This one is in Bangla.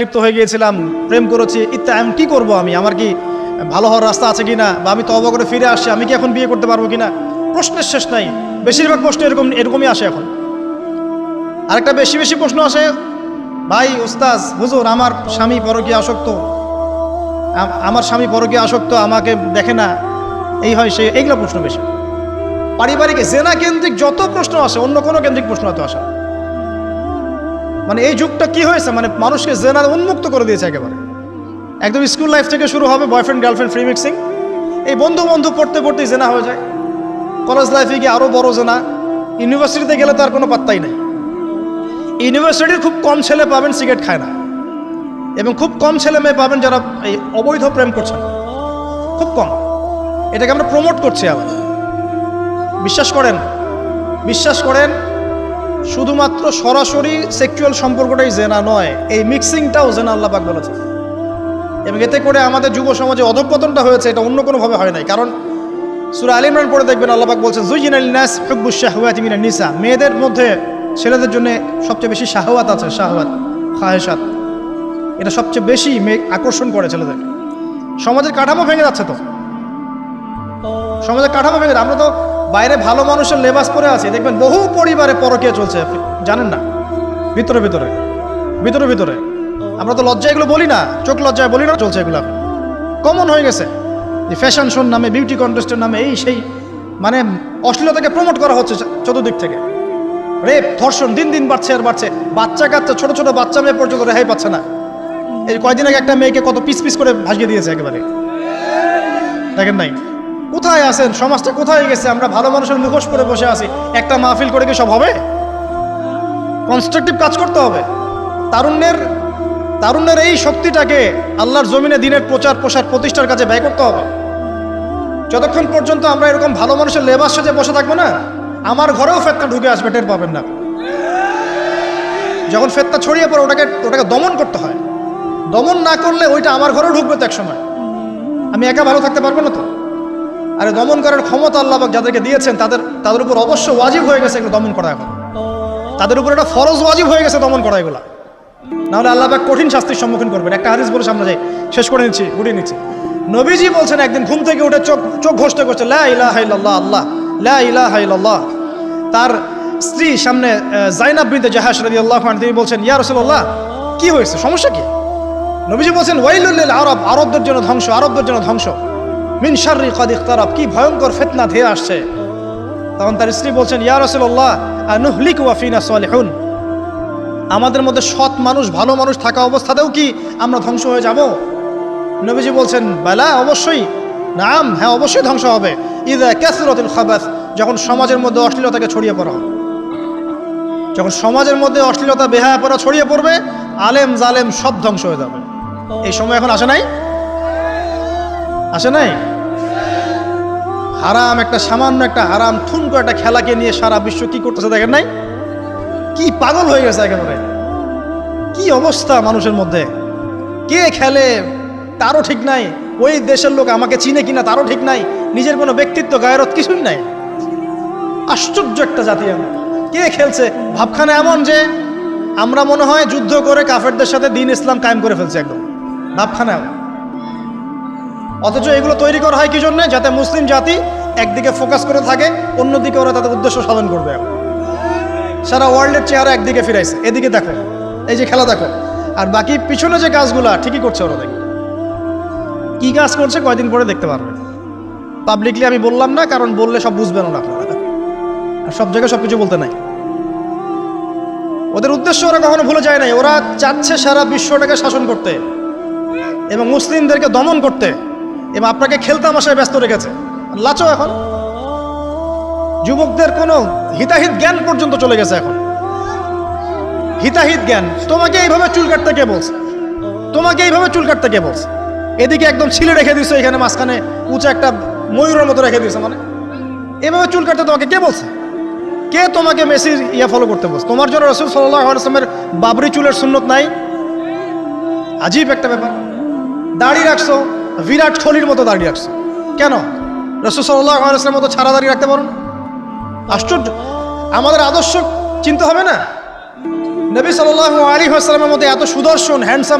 লিপ্ত হয়ে গিয়েছিলাম, প্রেম করেছি আমি কি করব, আমার কি ভালো হওয়ার রাস্তা আছে কিনা, বা আমি তওবা করে ফিরে আসছি, আমি কি এখন বিয়ে করতে পারবো কিনা, প্রশ্নের শেষ নাই। বেশিরভাগ প্রশ্ন এরকমই আসে এখন। আরেকটা বেশি বেশি প্রশ্ন আসে, ভাই উস্তাজ হুজুর আমার স্বামী পরকীয়া আসক্ত, আমাকে দেখে না, এই হয় সে, এইগুলো প্রশ্ন বেশি। পারিবারিক জেনা কেন্দ্রিক যত প্রশ্ন আসে, অন্য কোনো কেন্দ্রিক প্রশ্ন এত আসে। মানে এই যুগটা কি হয়েছে, মানে মানুষকে জেনা উন্মুক্ত করে দিয়েছে একেবারে। একদম স্কুল লাইফ থেকে শুরু হবে বয়ফ্রেন্ড গার্লফ্রেন্ড ফ্রি মিক্সিং, এই বন্ধু পড়তে পড়তেই জেনা হয়ে যায়। কলেজ লাইফে গিয়ে আরও বড় জেনা, ইউনিভার্সিটিতে গেলে তো আর কোনো পাত্তাই নাই। ইউনিভার্সিটির খুব কম ছেলে পাবেন সিগারেট খায় না, এবং খুব কম ছেলে মেয়ে পাবেন যারা এই অবৈধ প্রেম করছেন, খুব কম। এটাকে আমরা প্রমোট করছি আবার। বিশ্বাস করেন শুধুমাত্র সরাসরি সেক্সুয়াল সম্পর্কটাই জেনা নয়, এই মিক্সিংটাও জেনা আল্লাহ পাক বলেছে। এবং এতে করে আমাদের যুব সমাজে অধঃপতনটা হয়েছে, এটা অন্য কোনোভাবে হয় নাই। কারণ সূরা আলে ইমরান পড়ে দেখবেন আল্লাহ পাক বলছেন যুয়িনা লিন-নাস হুব্বুশ শাহওয়াতি মিনান নিসা, মেয়েদের মধ্যে ছেলেদের জন্য সবচেয়ে বেশি শাহওয়াত আছে, শাহওয়াত খাহেশাত, এটা সবচেয়ে বেশি আকর্ষণ করে ছেলেদেরকে। সমাজের কাঠামো ভেঙে যাচ্ছে তো, সমাজের কাঠামো ভেঙে। আমরা তো বাইরে ভালো মানুষের লেবাস পরে আছি, দেখবেন বহু পরিবারে পরকীয়া চলছে, আপনি জানেন না। ভিতরে ভিতরে আমরা তো লজ্জায় এগুলো বলি না, চোখ লজ্জায় বলি না, চলছে এগুলো কমন হয়ে গেছে। যে ফ্যাশন শোর নামে, বিউটি কন্টেস্টের নামে, এই সেই, মানে অশ্লীলতাকে প্রমোট করা হচ্ছে চতুর্দিক থেকে। রেপ ধর্ষণ দিন দিন বাড়ছে আর বাড়ছে। বাচ্চা কাচ্চা, ছোট ছোট বাচ্চা মেয়ে পর্যন্ত রেহাই পাচ্ছে না। এই কয়দিন আগে একটা মেয়েকে কত পিস করে ভাসিয়ে দিয়েছে একেবারে, দেখেন নাই? কোথায় আছেন? সমাজটা কোথায় গেছে? আমরা ভালো মানুষের মুখোশ করে বসে আছি। একটা মাহফিল করে কি সব হবে? কনস্ট্রাকটিভ কাজ করতে হবে। তারুণ্যের এই শক্তিটাকে আল্লাহর জমিনে দিনের প্রচার প্রসার প্রতিষ্ঠার কাজে ব্যয় করতে হবে। যতক্ষণ পর্যন্ত আমরা এরকম ভালো মানুষের লেবাস সাজে বসে থাকবো না, আমার ঘরেও ফেতনা ঢুকে আসবে, টের পাবেন না। যখন ফেতনা ছড়িয়ে পড়ে ওটাকে দমন করতে হয়। দমন না করলে ওইটা আমার ঘরেও ঢুকবে তো এক সময়, আমি একা ভালো থাকতে পারবো না তো। আরে দমন করার ক্ষমতা আল্লাহ পাক যাদেরকে দিয়েছেন তাদের উপর অবশ্য ওয়াজিব হয়ে গেছে এগুলো দমন করা। এখন তাদের উপর একটা ফরজ ওয়াজিব হয়ে গেছে দমন করা এগুলা, নাহলে আল্লাহ পাক কঠিন শাস্তির সম্মুখীন করবেন। একটা হাদিস বলে সামনে যাই, শেষ করে গুটিয়ে নিচ্ছি। নবীজি বলছেন একদিন ঘুম থেকে উঠে চোখ ঘষতে করছে লা ইলাহা ইল্লাল্লাহ, আল্লাহ লা ইলাহা ইল্লাল্লাহ। তার স্ত্রী সামনে যায়নাব বিনতে জাহাশ রাদিয়াল্লাহু আনহা, তিনি বলছেন ইয়া রাসূলুল্লাহ, কি হয়েছে, সমস্যা কি? নবীজি বলছেন ওয়াইলুল লিল আরব, আরবদের জন্য ধ্বংস, মিন শাররি কাদ ইখতারাব, কি ভয়ঙ্কর ফিতনা ধেয়ে আসছে। তখন তার স্ত্রী বলছেন ইয়া রাসূলুল্লাহ আনুহলিকু ওয়া ফিনা সালিহুন, আমাদের মধ্যে সৎ মানুষ ভালো মানুষ থাকা অবস্থাতেও কি আমরা ধ্বংস হয়ে যাব? নবীজি বলছেন বালা, অবশ্যই, নাম, হ্যাঁ অবশ্যই ধ্বংস হবে। ইযা কাসরাতুল খাবাস, যখন সমাজের মধ্যে অশ্লীলতাকে ছড়িয়ে পড়া হবে, যখন সমাজের মধ্যে অশ্লীলতা বেহায়াপনা ছড়িয়ে পড়বে, আলেম জালেম সব ধ্বংস হয়ে যাবে। এই সময় এখন আসে নাই? হারাম, সামান্য একটা হারাম ঠুনকো একটা খেলাকে নিয়ে সারা বিশ্ব কি করতেছে দেখেন নাই? কি পাগল হয়ে গেছে একেবারে, কি অবস্থা মানুষের মধ্যে। কে খেলে তারও ঠিক নাই, ওই দেশের লোক আমাকে চিনে কিনা তারও ঠিক নাই, নিজের কোনো ব্যক্তিত্ব গায়রত কিছুই নাই। আশ্চর্য একটা জাতি। কে খেলছে? ভাবখানা এমন যে আমরা মনে হয় যুদ্ধ করে কাফেরদের সাথে দ্বীন ইসলাম কায়েম করে ফেলছে, একদম ভাবখানা। অথচ এগুলো তৈরি করা হয় কি জন্য? যাতে মুসলিম জাতি একদিকে ফোকাস করে থাকে, অন্যদিকে ওরা তাদের উদ্দেশ্য সাধন করবে। সারা ওয়ার্ল্ডের চেহারা একদিকে ফিরাইছে, এদিকে দেখো, এই যে খেলা দেখো, আর বাকি পিছনে যে কাজগুলা ঠিকই করছে ওরা। দেখো কি কাজ করছে, কয়দিন পরে দেখতে পারবে। পাবলিকলি আমি বললাম না, কারণ বললে সব বুঝবেন না আপনারা, আর সব জায়গায় সবকিছু বলতে নাই। ওদের উদ্দেশ্য ওরা কখনো ভুলে যায় নাই। ওরা চাচ্ছে সারা বিশ্বটাকে শাসন করতে এবং মুসলিমদেরকে দমন করতে, এবং আপনাকে খেলতামাশায় ব্যস্ত রেখেছে। লাচো এখন যুবকদের কোনো হিতাহিত জ্ঞান পর্যন্ত চলে গেছে। এখন হিতাহিত জ্ঞান, তোমাকে এইভাবে চুল কাটতে কে বলছে? এদিকে একদম ছিলে রেখে দিয়েছে, এখানে মাঝখানে উঁচা একটা ময়ূরের মতো রেখে দিয়েছে। মানে এভাবে চুল কাটতে তোমাকে কে বলছে? কে তোমাকে মেসির ফলো করতে বলছে? তোমার জন্য রাসূল সাল্লাল্লাহু আলাইহি ওয়াসাল্লামের বাবরি চুলের সুন্নত নাই? আজীব একটা ব্যাপার। দাড়ি রাখছো, বিরাট কোহলির মতো দাড়ি রাখছো, কেন? রাসূল সাল্লাল্লাহু আলাইহি ওয়াসাল্লামের মতো ছাড়া দাড়ি রাখতে পারো না? আশ্চর্য। আমাদের আদর্শ চিন্তা হবে না? নবী সাল্লাল্লাহু আলাইহি ওয়াসাল্লামের মধ্যে এত সুদর্শন হ্যান্ডসাম